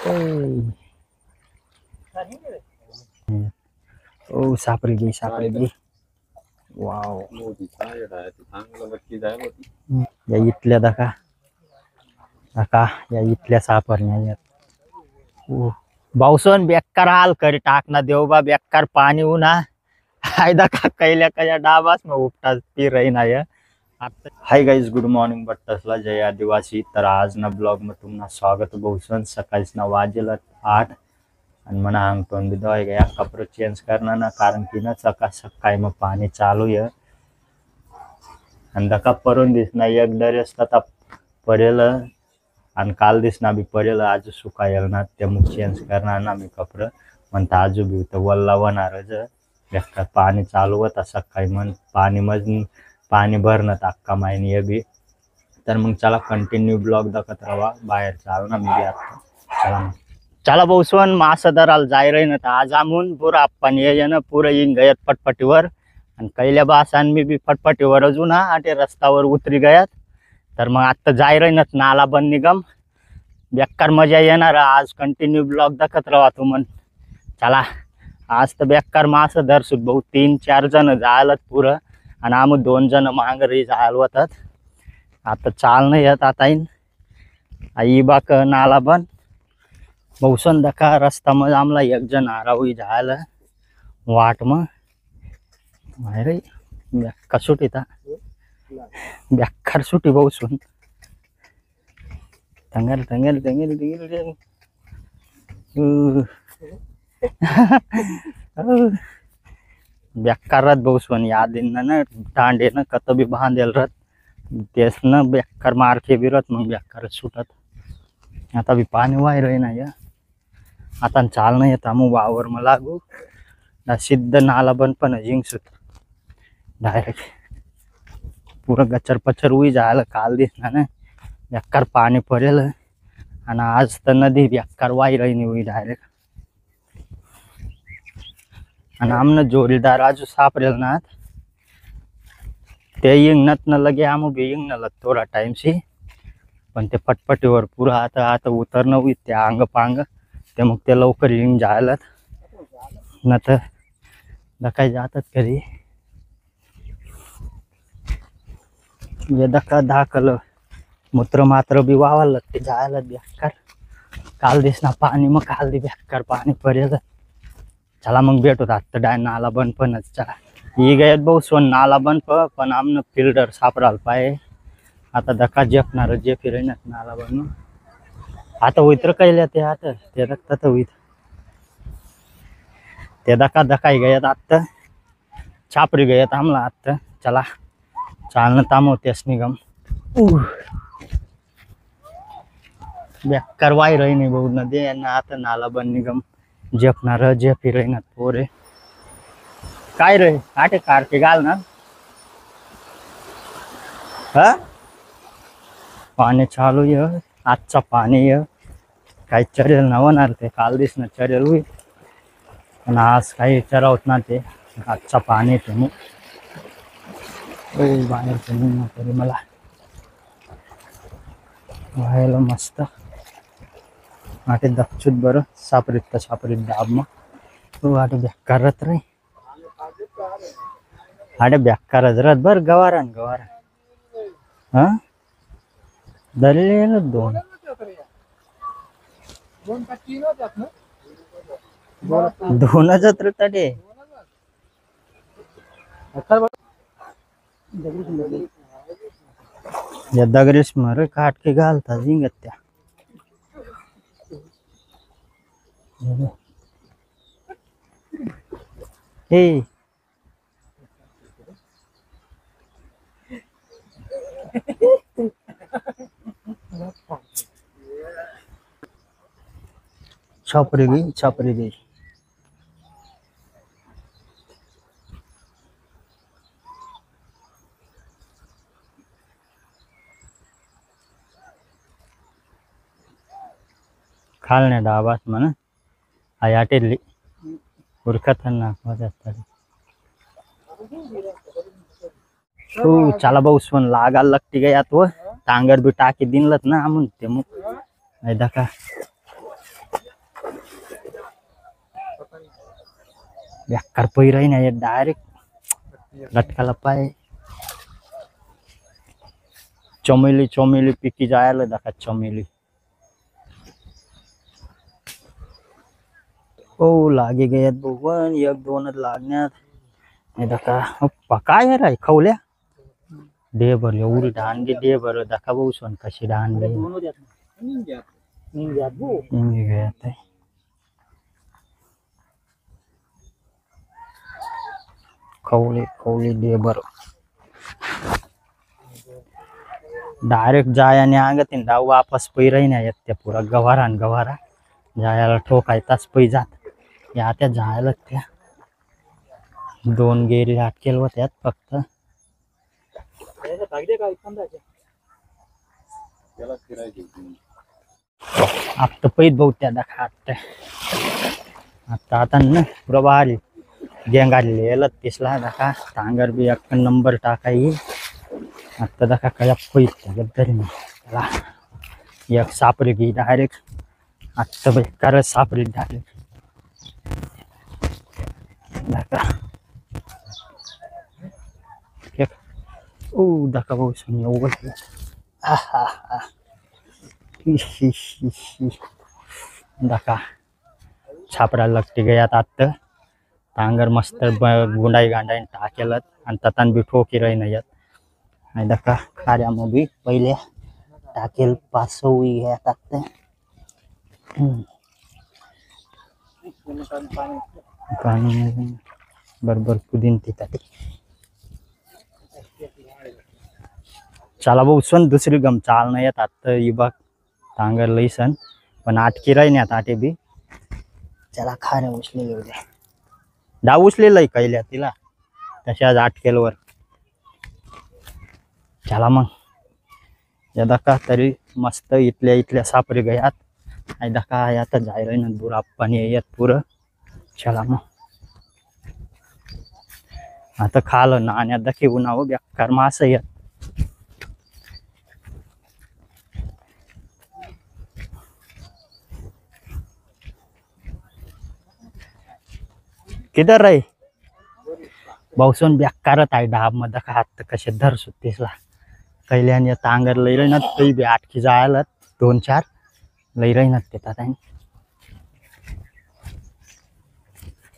ओ सापडी गई वाव या इथल्या दका या इथल्या सापडण्या बावसन बेकार हाल कर टाकना देवबा बेकार पाणी उना हाय दका कैल्या कया डाबास मग उपटा ती रही ना या हाय गाइस गुड मॉर्निंग बट्टसला जय आदिवासी। तर आज ना ब्लॉग में तुम्हाला स्वागत बहुसन सकाळी ना वाजेला 8 आणि मना अंगटोन भी दवाई गया कपड़े चेंज करना ना कारण की ना सकाळी मग पाणी चालू आहे आणि दका परून दिसना एक ड्रेस तता पडेल आणि काल दिसना भी पडेल आज सुकायल ना ते मग चेंज करणार ना मी कपडे म्हणता आजू भी तर वल्ला होणारच बेकार पाणी चालू होता सकाळी मन पाणी भरणं अक्का माहिनी बी। तर मग चला कंटिन्यू ब्लॉग दाखवत राहा बाहेर चालू ना मी आता चला बहुसवन मास दराल जाय रही ना आज आमून पुरा आपण ये ना पुरं येईन गयात फटफटीवर आणि कैल्या बासान मी बी फटफटीवर अजून आटे रस्त्यावर उतरी गयात। तर मग आता जाय रही ना नाला बंद निगम बेकार मजा येणार आज कंटिन्यू ब्लॉग दाखवत राहा तू मन चला आज तर बेकार मास धरसूत भाऊ 3-4 जण जायला पुरं आणि आम्ही 2 जण मांगरी जायला होतात आता चाल नाही येत आता येईन आई बाक नाला बन बहुसन दका रस्ता मग आमला 1 जण आरावी जायला वाट मग मायरे बेकार सुटी था बेकार सुटी बहुसून तंगल तंगल तंगल तंगल बेकार रथ बहुसवन याद ना टांडे न कत भी बांधेल रथ तेस न बेकार मारके भी रथ मग बेकार सुटत आता भी पाणी वाय रही ना या आता चाल नाही येत मग वावर मग लागू सिद्ध नाला बन पण जिंकसूत डायरेक्ट पूरा गचर पचर हुई जायला काल दिसना ना बेकार पाणी पडेल आणि आज तर नदी बेकार वाय रही नाही हुई डायरेक्ट आणि आमनं जोडीदार आजू सापडेल ना ते इंगनत न लगे आम भी इंग न थोडा टाइम सी पण ते फटफटीवर पुरा आता उतरणं होईल ते अंग पांग ते मग ते लवकर इंग जायला न तर दकाय जातात कधी ये दका दाखल मूत्र मात्र भी वावल ते जायला बेकार काल दिसना पाणी मग काल बेकार पाणी पडेल चला मग भेटू आता डाय नाला बन पण चला ही गयात भाऊ सोन नाला बन पण आमनं फिल्डर सापडाल पाय आता दका जेपणार जे फिरेन नाला बन आता उतर कैल्या ते आता ते रक्त होईत ते दका दकाई गयात आता छापरी गयात आमला आता चला चालणं थांबवतेस निगम बेकार वाय रही नाही भाऊ नदी आता नाला बन निगम जेपणार जे फिरेन पोरे काय रे आटे कारके घाल ना हा पाणी चालू ये आजचा पाणी ये काही चरेल ना होणार ते काल दिसणं चरेल होईल पण आज काही चरावत ना ते आजचा पाणी ते मग बाहेर तरी मला व्हायला मस्त आटे दक्षुत बरं सापरीत दाब मग आटे बेकारत रे आटे बेकारच रथ बर गवारा हा दरले दोन दोनच तटे या दगरेश मर काट के घालता जिंगत त्या हे छापरी गई खालने डाबास मन आयाटेली उरकतना चला बहुसवन लागाल लगती गयात व टांगर भी टाकी दिनलत ना आमुन ते मग दका बेकार पैराही नाही डायरेक्ट लटकाला पाय चमेली चमेली पिकी जायला दाखा चमेली ओ लागे गयात बघून एक दोनच लागण्यात हे दाखा काय राय खवल्या डे भर एवढी डानगी डे भर दाखा भाऊ सोन कशी डान खवले खवले डे भर डायरेक्ट जायाने आगत डाव वापस पैराही नाही येत त्या पुरा गवारा आणि गवारा जायला ठोकायताच पै जात या त्या जायला त्या दोन गेरी अटकेल होत्यात फक्त आता पैत बहुत्या दाखा आता आता ना पुरा बाहेर गेंगारले तिसला दाखा टांगर बी एक नंबर टाकाई आता दाखा काय पैत तरी त्याला एक सापरी घे डायरेक्ट आता बाई करत सापरी डायरेक्ट दाखा ओ दाखा भाऊ सोनी उघड दाखा छापरा लागते गयात आत्ता टांगर मस्त गुंडाई गांडाई टाकेल आणि ततान बी ठोकी राही नाही आणि दाखा खाऱ्या मग बी पहिले टाकेल 500 घ्यात आत्ता पाणी बरोबर कुदीन तिथे चला भाऊ सण दुसरी गम चाल नाही येत आता ही बघ टांगर लई सण पण आटकी राही नाही आटे बी चला खाऱ्या उचलेले उद्या डाव उचलेलं कैल्या तिला तशाच आटकेलवर चला मग या दाखा तरी मस्त इथल्या इथल्या सापरी गयात आणि दाखा आता जायला ना बुरा पाणी येत पुरं चला मग आता खालं ना आणि आता घेऊन आहो बेकार मास येत किधर रे भाऊसन बेकारत आहे डाब मध्ये का हात कसे धर सुट्टीसला कैल्याने टांगर लई रही ना तरी बी आटकी जायला 2-4 लई रही ना त्यात आहे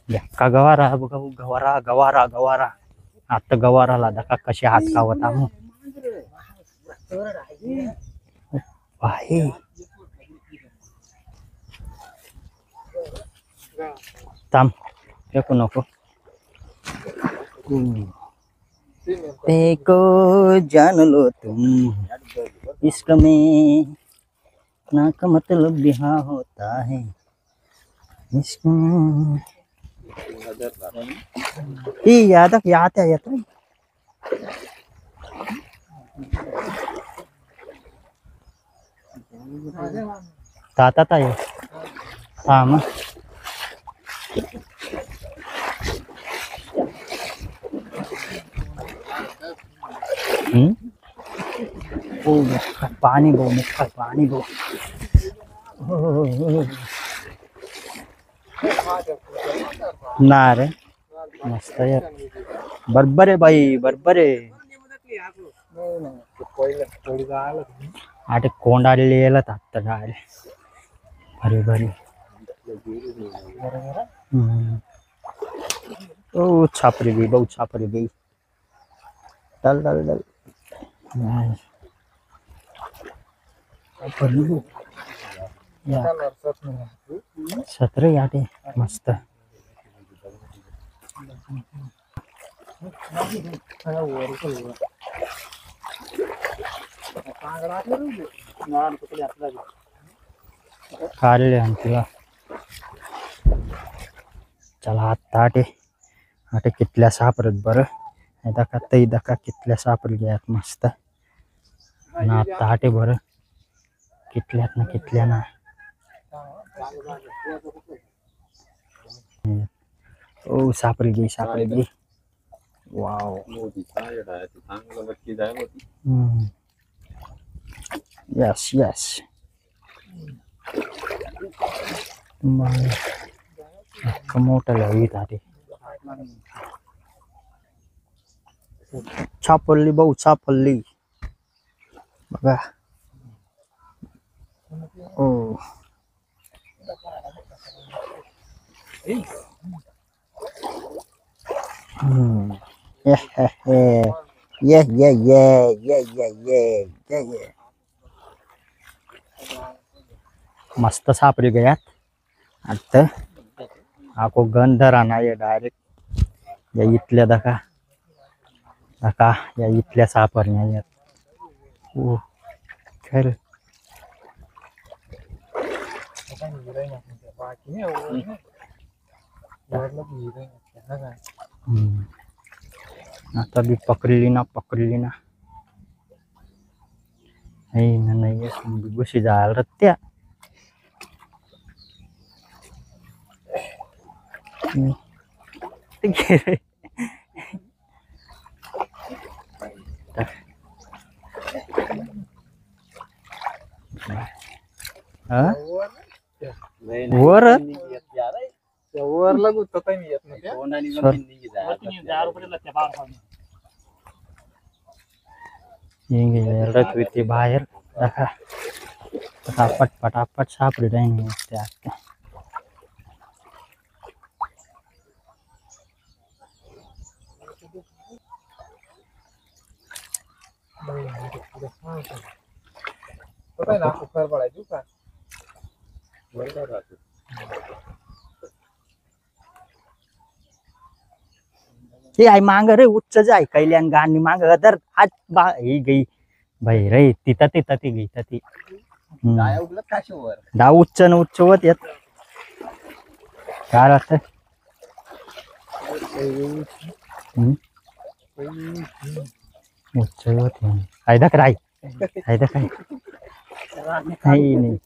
बेक्का गवारा बघा गवारा गवारा गवारा आता गवाराला दाखा कसे हात कावत आहो भाई थांब फेकू नको देखो जान लो तुम इश्क में ना का मतलब बिहा होता है इश्क में ही याद आता येत ताता ताई थांब पानी बो मुख्य पानी बो ना रे मस्त यार बरोबर आहे भाई बरोबर आहे आटे कोंडाले येलत आता डायरे भरी भरी ओ छापरी गई बहुत छापरी गई डल डल डल सत्र याटे मस्त काढले तुला चला आता आटे आटे कितल्या सापरत बरं दाखा तई दाखा कितल्या सापड घ्यात मस्त ना आता आटे बरं कितल्यात ना कितल्या ना ओ सापडी गई वाव यस यस मोठं लावी ताटे सापडली भाऊ, सापडली बघा. ओ ये ये ये ये ये ये मस्त सापडी गयात. आता आको गंध राहणार डायरेक्ट या इथल्या दका दका या इथल्या सापडण्या यात. ओ खैर आता भी पकडली ना नाही गुशी जायला रत्त्या. वर वर लागू तर काही येत नाही. रखविते बाहेर दखा पटापट पटापट सापडी राहिली त्या. तो ना कुकर पडायची का हे आई मांग रे उच्च जाय कैल्यान गाणी मांग तर आज बा ही गई भाई रे तिथं तिथं ती गई ती डा उच्च न उच्च होत येत काय राहत. उच्च होत फायदा कराय फायदा काय नहीं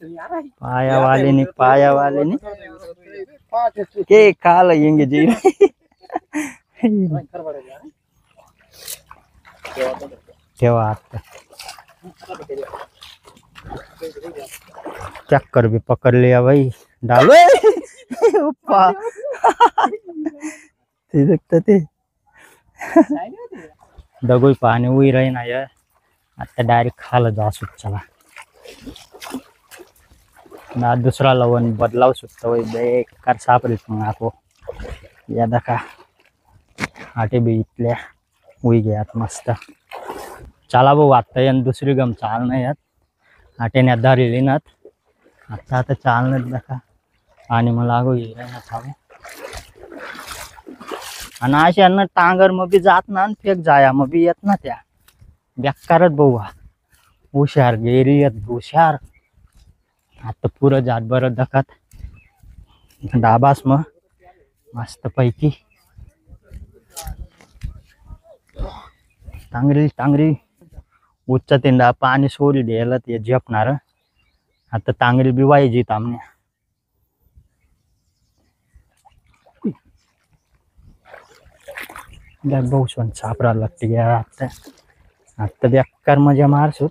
पाया वाले ने के काल येंगे जी. ठेवा आता चक्कर भी पकड़ लिया भाई. डालो ते दगोई पाणी उई रही ना यार. आता डायरेक्ट खाला जा सुट चला ना दुसरा लवण बदलाव सुटतो बेकार सापडीत मग आको या दका आटे बी इथल्या उई गयात मस्त. चला भाऊ आता यान दुसरी गम चाल नाही यात आटेने धरलेली नात आता आता चालण्यात दका आणि मला लागू येईल ना थांबे आणि अशा टांगर मग बी जात ना फेक जाया मग बी येत ना त्या बेकारच भाऊ. हुशार गेरी येत हुशार आता पुरं जात बरं दखात डाबास मग मस्त पैकी टांगरी उच्च तिंडा पाणी सोडी द्यायला ते झेपणार. आता टांगरी बी वायजी तामने भाऊ सोन सापडा लागते गे आता. आता बेकार मजा मारसू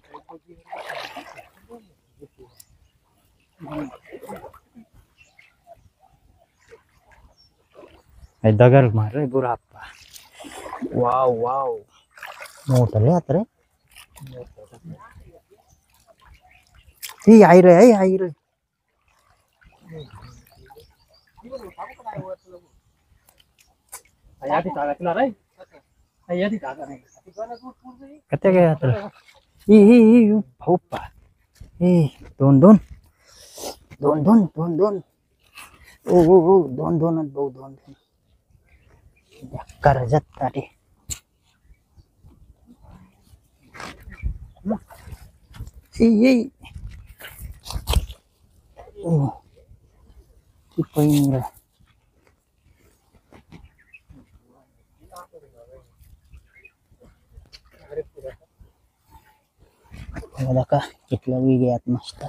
दगड मार रे बुरा आप्पा. वाव वाव मोठं रे आता रे. ही आई रे कते गया तर ही भाऊप्पा हे दोन दोन ओ दोन भाऊ दोन बेकार जात रे. ये ओ ती पहिंग का कितला वी गयात मस्त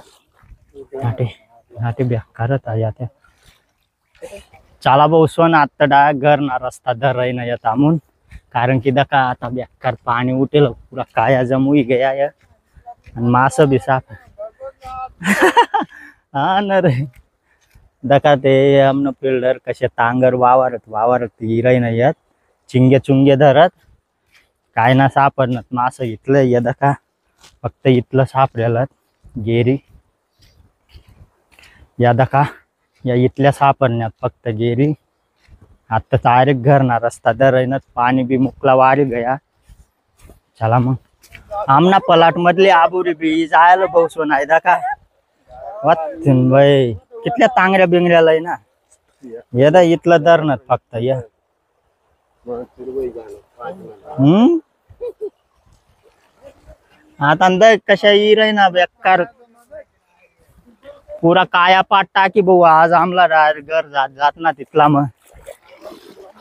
नाटे बेकारत आया त्या. चला भाऊ सोन आता डाय घर ना रस्ता धर रही ना येत आमून कारण की दका आता बेकार पाणी उठेल पुरा काया जमुई गया या आणि मास बी साफ. हा ना रे दका ते आमनं फिल्डर कसे तांगर वावरत हिराई नाही आहेत चिंगे चुंगे धरत काय ना सापडणार मासं इथलं या दका फक्त इथलं सापडेल गेरी या दका या इथल्या सापडण्यात फक्त गेरी आता डायरेक्ट घरना रस्ता धरायनच पाणी बी मुकला वारी गया चला मग आमना पलाट मधली आबुरी बी जायला बसो नाही दका वाचन बाई कितल्या तांगड्या बिंगड्याला आहे ना येदा इथलं धरणत फक्त या आता अंदर कशा रही ना बेकार पूरा काया पाठ टाकी भाऊ आज आमला घर जात ना तिथला मग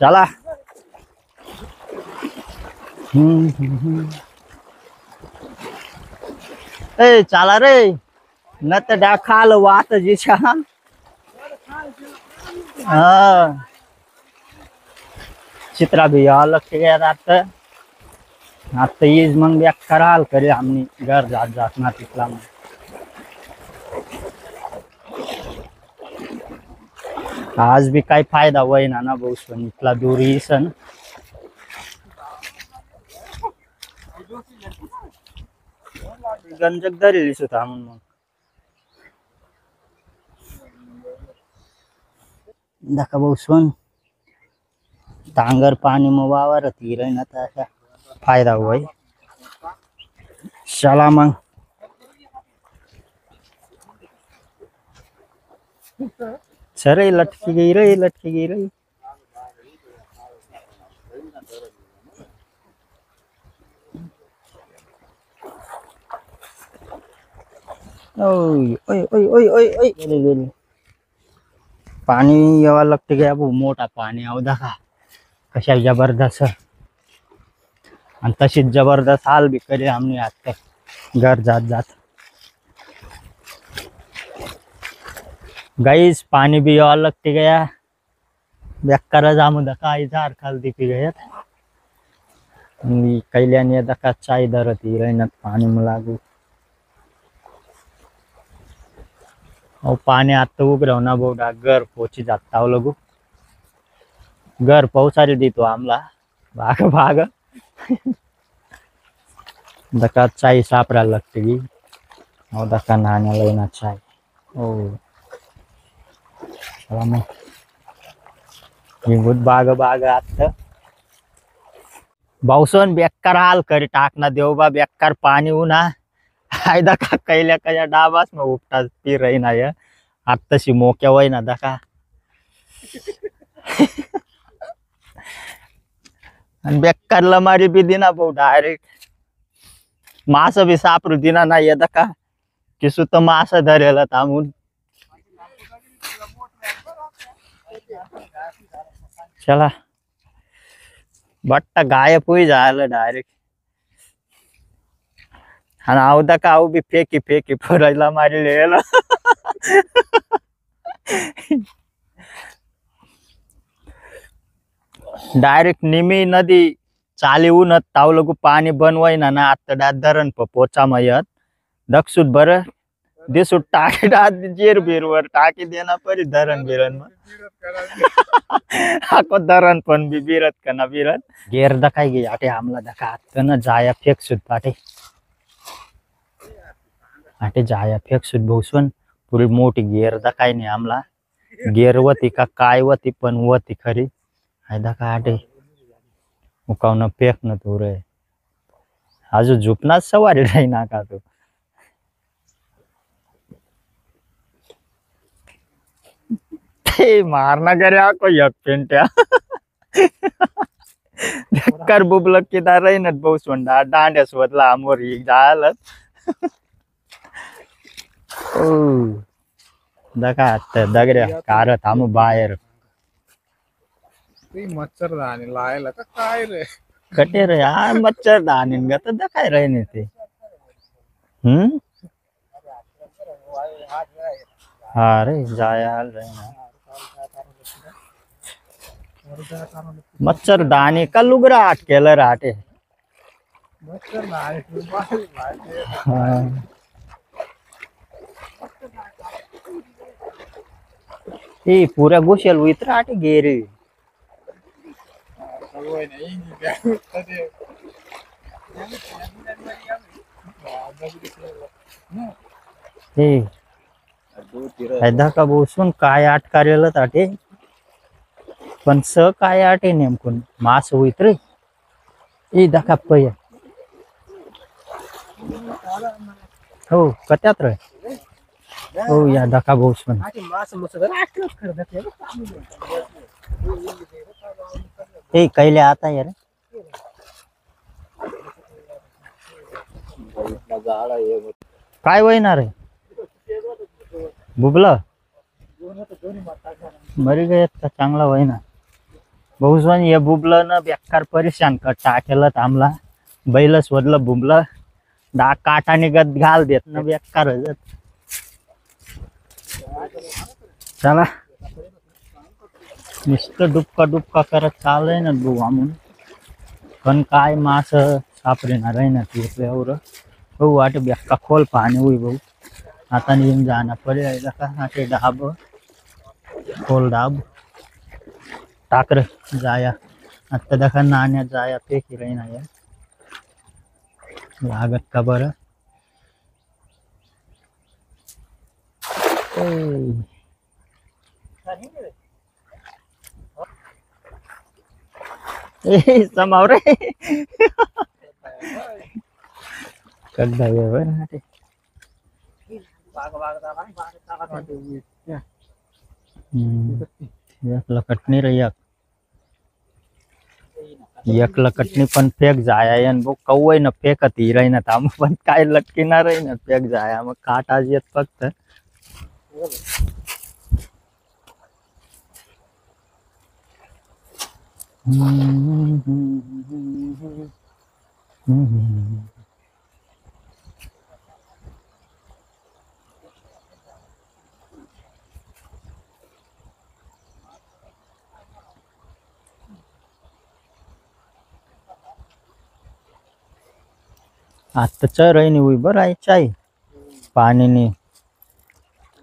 चला ए चला रे न तर खाल वात जिशा चित्रा भी अलग से गया आता ईज मग बेकार हाल करे आम्ही घर जात ना तिथला मग आज भी काही फायदा होईना ना भाऊ सण इथला दूर ही सण गंजक धरेलीच होता म्हणून मग दाखा भाऊ सण तांगर पाणी मग वावरत हिराय ना तर फायदा होय चला मग सर लटकी गई रही ओय ओय ओय ओय ओय ओय गेली पाणी यावा लागते गया भाऊ मोठा पाणी आव दाखा कशा जबरदस्त आणि तशीच जबरदस्त हाल बी करे आम्ही आता घर जात गाईस पाणी भी यावा लगते गया बेकार जामू दका झार खाल दिपी गयात कैल्याने दका चाय धरत हिरण्यात पाणी में लागू और पाणी आता उघडव ना बोडा घर पोची जाता लगू घर पावसारी देतो आमला भाग दका चाय सापडायला लागते की और दका नाण्याला येणार चाय ओ मग बाग आता बावसन बेकार हाल करी टाकना देवबा बेकार पाणी उना आय दका कैल्या कशा डाबास मग उपटा ती रही ना या आत्ताशी मोक्या वय ना दका आणि बेकार लमारी बी दिना भाऊ डायरेक्ट मास बी सापरू दिना ना या दका कि सुत मास धरेल थांबून चला बट्टा गायब हुई जायला डायरेक्ट आणि आवदा का आऊ बी फेकी फरायला मारी लिहिला डायरेक्ट निमी नदी चालीहून तावलगू पाणी बनवाय ना आता धरण पोचा मयत दक्षुट बर दिसूट टाकी जेर बीरवर टाकी देना परी धरण बिरण हाको धरण पण बी बिरत का ना बिरत गेर दखाय गे आटे हमला दखा आता ना जाया फेक सुट पाटे आटे जाया फेक सुट भोसवन पुरी मोठी गेर दखाय नाही आमला गेर वती का काय वती पण वती खरी हाय दखा आटे मुकावना फेक न तू रे आजू झुपना सवारी राही ना का तू मारना करे को एक पेंट्या बेकार बुबलक की दार रही नट बहुत सुंडा डांड्या सोदला आमोर ही जालत ओ दका दगड्या कारत आम बाहेर मच्छरदाणी लायला का काय रे कटे रे हा मच्छरदाणी गत दखाय रही नाही ते हा रे जाया रही ना मच्छरदानी का लुगरा अटकेल राहते ए पुऱ्या गोष्याला उतर आटे गेरे ए फायदा का बसून काय आट कार्याला ताटे पण स काय आटे नेमकून मास होईत रे ए दाखा पय हो कत्यात रे हो या दाखा बसून ए कैले आता यार काय वयणार आहे बुबला मरी गयत का चांगला वयना बहुसवन या बुबला ना बेकार परेशान कर टाकेला थांबला बैल शोधलं बुबला डा काटाने गत घाल देत ना बेकार चला नुसतं डुबका करत चाललंय ना बुवा पण काय मास सापडेणार आहे ना तिथल्यावर भाऊ वाटे बेक्का खोल पाणी हुई भाऊ आता निघून जाना पडेल का आटे डाब खोल डाब टाकर जाया आता देखा नाण्यात जाया फेकी रही ना या लागत का बरं ए समाव रे कड्डा ये ना ते एक लकटनी रे एक लकटनी पण फेक जाया वो कौय न फेकत ही रही ना थांब पण काय लटकी ना रही ना फेक जाया मग काट आज येत फक्त आता चरही हुई बरं आहे चाय पाणी ने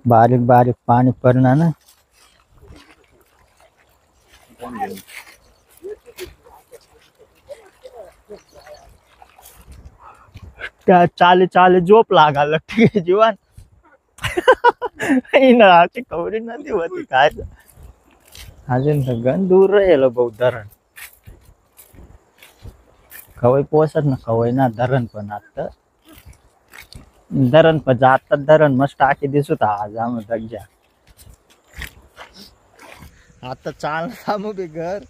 बारीक बारीक पाणी पडणार ना त्या चाले चाले झोप लागायला ठीक जीवन आची कवरी नदी होती काय अजून गण दूर राहिलं भाऊ धरण कवय पोसत ना कवय ना धरण पण आता धरण पण जातात धरण मस्त टाकी दिसत आज आम दग्या आता चालना मग बी घर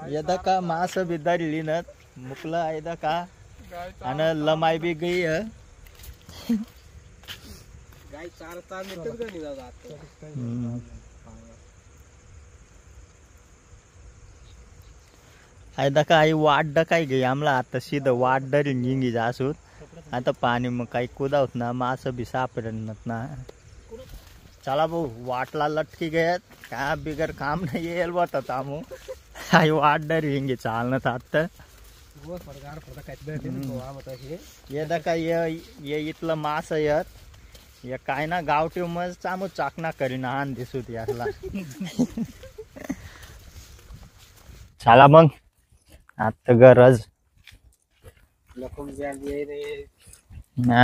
यदा का मास बी धरली ना मुकला यदा का आणि लमाई बी गई गाय 4 मीटर गणी जातात आयदा का आई वाट काय गई आमला आता सीधा वाट डरी निघी जासूत आता पाणी मग काही कुदावत ना मास बी सापडत ना चला भाऊ वाटला लटकी गयत काय बिगर काम नाही येईल होता आमू आई वाट डरी हिंगी चालना आता ये दका ये इथलं मास येत या काय ना गावठी मज चामू चाकना करीना आण दिसूत याला चला मग आता गरज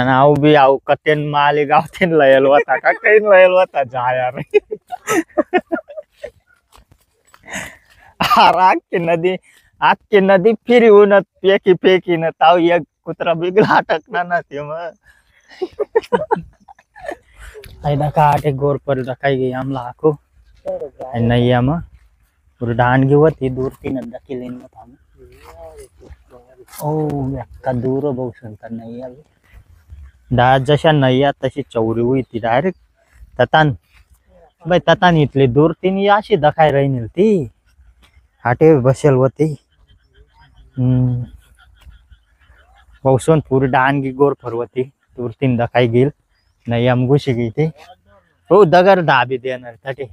आऊ बी आऊ कतेन माली गावतेन लयल होता का काही लयल होता जाया रे आखी नदी फिरी न फेकी फेकी न ताव एक कुत्रा बिगला अटकना ना ते मग का आटे गोर पर रखाई गई आमला आखो नैया मग पूरी डांडगी होती दूर की नद्दा की लेन में था ओ का दूर बहु सुंदर नैया डा जशा नैया तशी चौरी हुई थी डायरेक्ट ततान भाई ततान इतली दूर तीन अशी दखाई रही ती हाटे बसेल होती बहुसन पूरी डांडगी गोर फरवती दूर तीन दखाई गेल नैया में घुसी गई थी हो दगर दाबी देणार तटे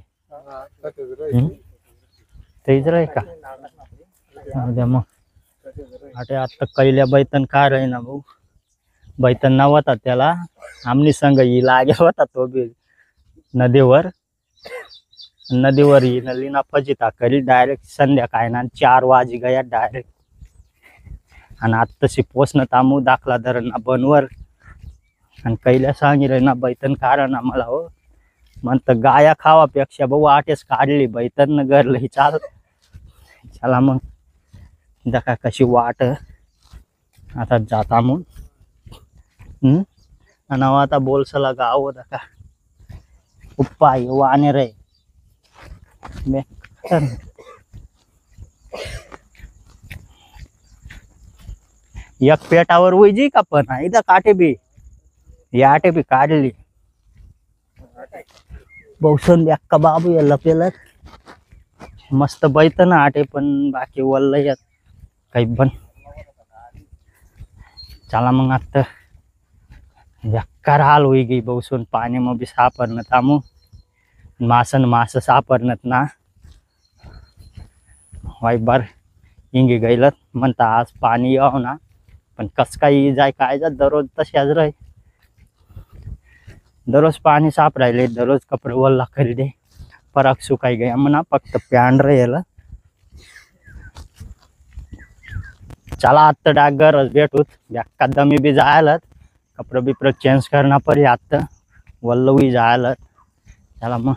तेच रे का मग आटे आता कैल्या बैतन का रही ना भाऊ बैतन नव्हता त्याला आमनी संग ही लागे होता तो बी नदीवर नदीवर लिना फजिता करी डायरेक्ट संध्याकाळी ना 4 वाजी गया डायरेक्ट. आणि आत्ताशी पोचणं तामू दाखला धरण बनवर आणि कैल्या सांगितलं ना बैतन कारण आम्हाला हो म्हणतं गाया खावापेक्षा भाऊ आटेच काढली बैतन न गरलं चाल. चला मग दका कशी वाट आता जाता मग. आणि आता बोलसला गाव दका उप्पा वाने रे एक पेटावर उजी का पण इथं काटे बी या आटे बी काढली बहुसन अक्का बाबू या लपेलत मस्त बैत ना आटे पण बाकी वल्ल यात काही पण. चला मग आता बेकार हाल होई गई बहुसून पाणी मग बी सापडणं तामू मास सापडणत ना वाई बार इंगी गईलत म्हणता आज पाणी याव ना पण कस काही जाय काय जात दररोज तशाच राही. दररोज पाणी साप राहिले दररोज कपडे वल्ला करी दे पराग सुकाई गया म्हणा फक्त प्यान राहिला. चला आता डागर भेटूत बेक्का दमी बी जायला कपडे बिपडे चेंज करना पड़ी आता वल्ल हुई जायला. चला मग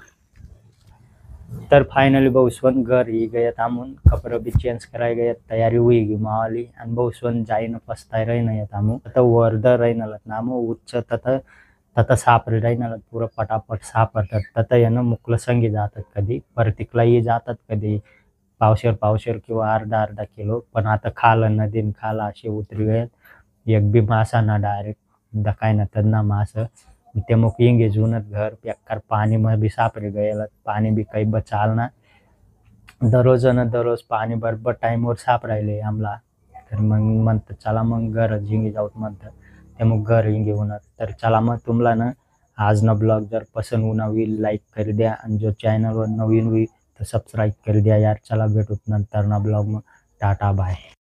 तर फायनली बहुस्वन घर ही गया तामून कपडे भी चेंज कराय गया तयारी हुई गई मावाली आणि बहुस्वन जाईन पस्ताय रही नाही तामू आता वर्द रही नलत नामू उच्च तत सापरे रही नलत पूरा पटापट सापडतात तत यानं मुकलं संगी जातात कधी परतिकलाही जातात कधी पावशेर किंवा अर्धा किलो पण आता खालं नदीन खाला असे उतरी गयात एक बी मासा ना डायरेक्ट दकाय ना तदना मास ते मग येंगे जुनत घर बेकार पाणी में भी सापरे गયેલા पाणी बी काही बचाल ना दररोज पाणी बरोबर टाईमवर सापरायले आम्हाला. तर मग म्हणतं चला मग घर झिंगी जाऊत म्हणतं ते मग घर हिंगे होणार. तर चला मग तुम्हाला ना आज ना ब्लॉग जर पसंद होना होईल लाईक कर द्या आणि जो चॅनलवर नवीन होईल तर सबस्क्राईब कर द्या यार. चला भेटूत नंतर ना ब्लॉग मग टाटा बाय.